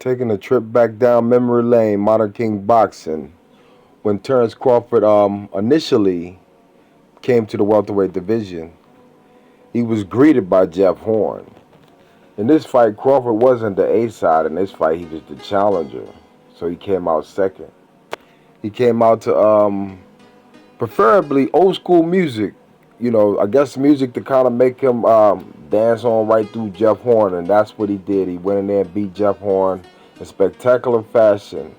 Taking a trip back down memory lane, Modern King Boxing. When Terence Crawford initially came to the welterweight division, he was greeted by Jeff Horn. In this fight, Crawford wasn't the A side. In this fight, he was the challenger, so he came out second. He came out to preferably old school music. I guess music to kind of make him dance on right through Jeff Horn, and that's what he did. He went in there and beat Jeff Horn in spectacular fashion.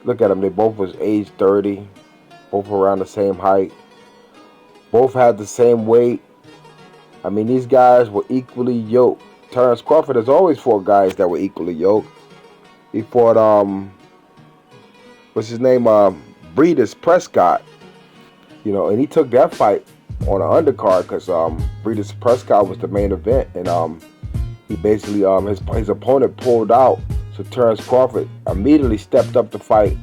Look at them. They both was age 30, both around the same height, both had the same weight. I mean, these guys were equally yoked. Terence Crawford has always fought guys that were equally yoked. He fought, what's his name, Breedis Prescott, and he took that fight on an undercard because Breedis Prescott was the main event, and he basically, his opponent pulled out, so Terence Crawford immediately stepped up to fight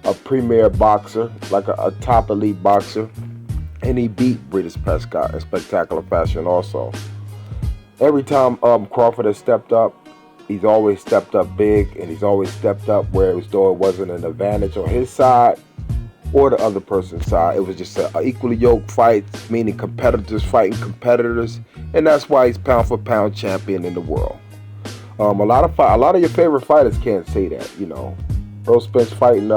a premier boxer, like a top elite boxer, and he beat Breedis Prescott in spectacular fashion also. Every time Crawford has stepped up, he's always stepped up big, and he's always stepped up where it wasn't an advantage on his side or the other person's side. It was just an equally yoked fight, meaning competitors fighting competitors, and that's why he's pound for pound champion in the world. A lot of your favorite fighters can't say that. Earl Spence fighting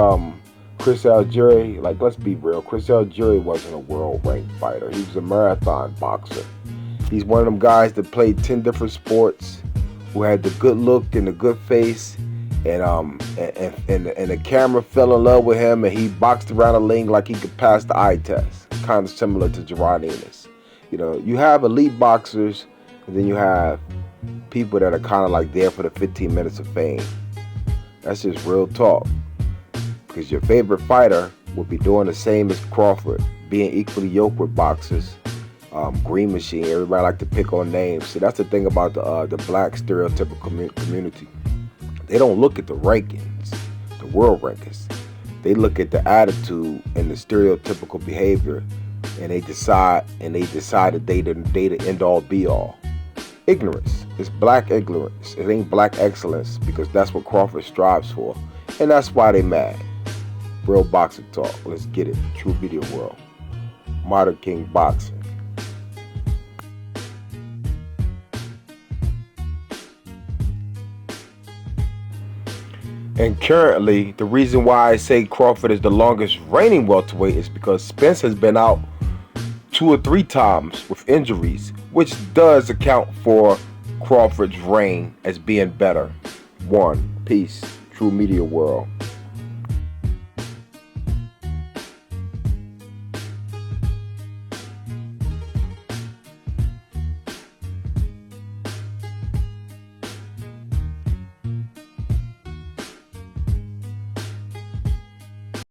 Chris Algieri. Like, let's be real, Chris Algieri wasn't a world ranked fighter. He was a marathon boxer. He's one of them guys that played 10 different sports, who had the good look and the good face, and the camera fell in love with him, and he boxed around the ring like he could pass the eye test. Kind of similar to Gerard Enos. You have elite boxers, and then you have people that are kind of like there for the 15 minutes of fame. That's just real talk. Because your favorite fighter would be doing the same as Crawford, being equally yoked with boxers. Green Machine, everybody like to pick on names. See, that's the thing about the black stereotypical community. They don't look at the rankings, the world rankings. They look at the attitude and the stereotypical behavior, and they decide that they the end all be all. Ignorance. It's black ignorance. It ain't black excellence, because that's what Crawford strives for, and that's why they mad. Real boxing talk. Let's get it. True Video World. Modern King Boxing. And currently, the reason why I say Crawford is the longest reigning welterweight is because Spence has been out 2 or 3 times with injuries, which does account for Crawford's reign as being better. One, peace. True Media World.